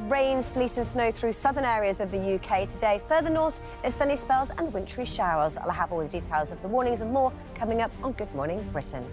rain, sleet and snow through southern areas of the UK today. Further north, there's sunny spells and wintry showers. I'll have all the details of the warnings and more coming up on Good Morning Britain.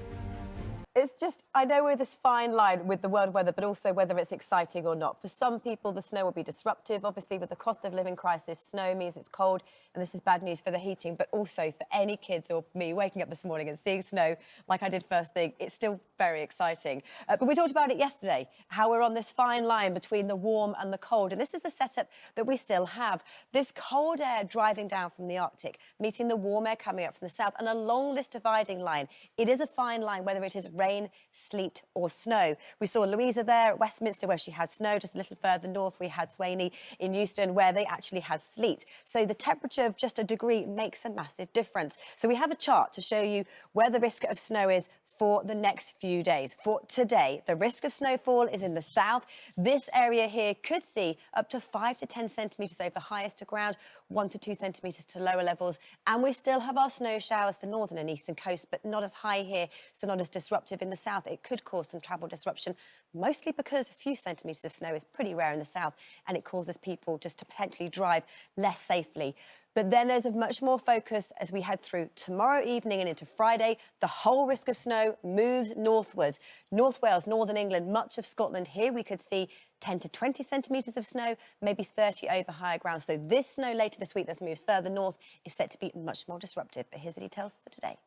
It's just, I know we're this fine line with the world weather, but also whether it's exciting or not. For some people, the snow will be disruptive. Obviously, with the cost of living crisis, snow means it's cold, and this is bad news for the heating. But also for any kids or me waking up this morning and seeing snow like I did first thing, it's still very exciting. But we talked about it yesterday, how we're on this fine line between the warm and the cold. And this is the setup that we still have. This cold air driving down from the Arctic, meeting the warm air coming up from the south, and along this dividing line, it is a fine line, whether it is rain, sleet or snow. We saw Louisa there at Westminster where she had snow. Just a little further north we had Swaney in Euston where they actually had sleet. So the temperature of just a degree makes a massive difference. So we have a chart to show you where the risk of snow is for the next few days. For today, the risk of snowfall is in the south. This area here could see up to 5 to 10 centimetres over highest to ground, 1 to 2 centimetres to lower levels. And we still have our snow showers for northern and eastern coast, but not as high here, so not as disruptive in the south. It could cause some travel disruption, mostly because a few centimetres of snow is pretty rare in the south, and it causes people just to potentially drive less safely. But then there's a much more focus as we head through tomorrow evening and into Friday. The whole risk of snow moves northwards. North Wales, northern England, much of Scotland. Here we could see 10 to 20 centimetres of snow, maybe 30 over higher ground. So this snow later this week that moves further north is set to be much more disruptive. But here's the details for today.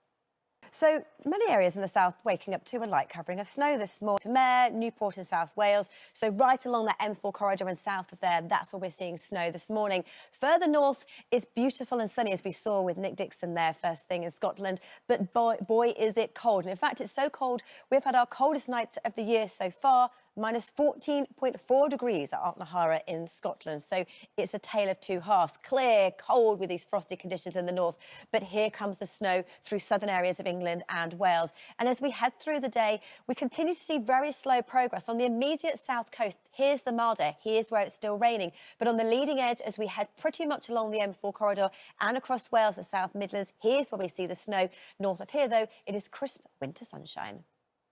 So many areas in the south waking up to a light covering of snow this morning. Mare, Newport in South Wales. So right along that M4 corridor and south of there, that's where we're seeing snow this morning. Further north is beautiful and sunny, as we saw with Nick Dixon there first thing in Scotland. But boy, is it cold. And in fact, it's so cold, we've had our coldest nights of the year so far. Minus 14.4 degrees at Altnahara in Scotland. So it's a tale of two halves. Clear, cold with these frosty conditions in the north. But here comes the snow through southern areas of England and Wales. And as we head through the day, we continue to see very slow progress. On the immediate south coast, here's the mild air. Here's where it's still raining. But on the leading edge, as we head pretty much along the M4 corridor and across Wales and South Midlands, here's where we see the snow. North of here, though, it is crisp winter sunshine.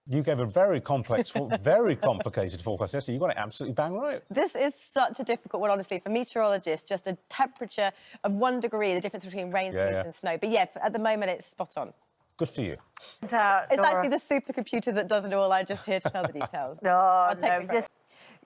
You gave a very complex, very complicated forecast yesterday. You got it absolutely bang right. This is such a difficult one, honestly, for meteorologists. Just a temperature of 1 degree, the difference between rain, sleet and snow. But yeah, at the moment, it's spot on. Good for you. It's actually the supercomputer that does it all. I'm just here to tell the details.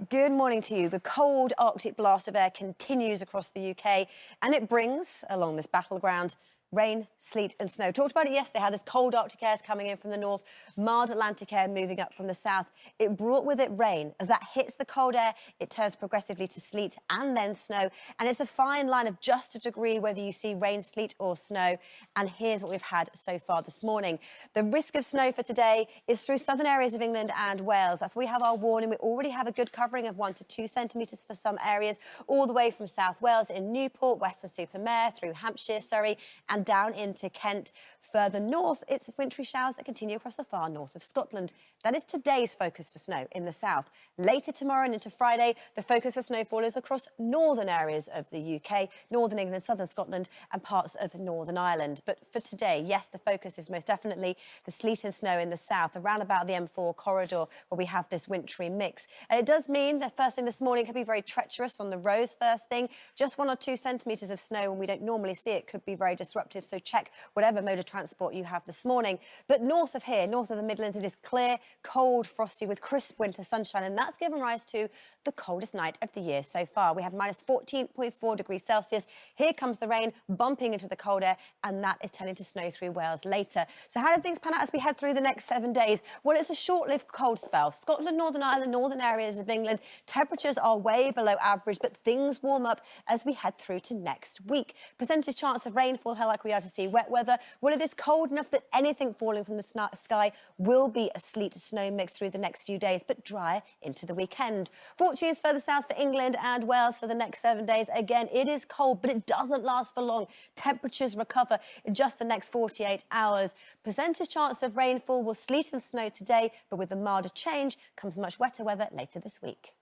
Good morning to you. The cold Arctic blast of air continues across the UK, and it brings, along this battleground, rain, sleet and snow. Talked about it yesterday, how this cold Arctic air is coming in from the north, mild Atlantic air moving up from the south. It brought with it rain. As that hits the cold air, it turns progressively to sleet and then snow. And it's a fine line of just a degree whether you see rain, sleet or snow. And here's what we've had so far this morning. The risk of snow for today is through southern areas of England and Wales. That's where we have our warning. We already have a good covering of 1 to 2 centimetres for some areas, all the way from South Wales in Newport, Western-super-Mare, through Hampshire, Surrey and down into Kent. Further north, it's wintry showers that continue across the far north of Scotland. That is today's focus for snow in the south. Later tomorrow and into Friday, the focus for snowfall is across northern areas of the UK, northern England, southern Scotland and parts of Northern Ireland. But for today, yes, the focus is most definitely the sleet and snow in the south, around about the M4 corridor where we have this wintry mix. And it does mean that first thing this morning could be very treacherous on the roads first thing. Just 1 or 2 centimetres of snow when we don't normally see it could be very disruptive. So check whatever mode of transport you have this morning. But north of here, north of the Midlands, it is clear, cold, frosty with crisp winter sunshine, and that's given rise to the coldest night of the year so far. We have minus 14.4 degrees Celsius. Here comes the rain bumping into the cold air, and that is turning to snow through Wales later. So how do things pan out as we head through the next 7 days? Well, it's a short-lived cold spell. Scotland, Northern Ireland, northern areas of England, temperatures are way below average, but things warm up as we head through to next week. Percentage chance of rainfall, how likely we are to see wet weather. Well, it is cold enough that anything falling from the sky will be a sleet snow mix through the next few days, but drier into the weekend. Fortunes further south for England and Wales for the next 7 days. Again, it is cold, but it doesn't last for long. Temperatures recover in just the next 48 hours. Percentage chance of rainfall will sleet and snow today, but with the milder change comes much wetter weather later this week.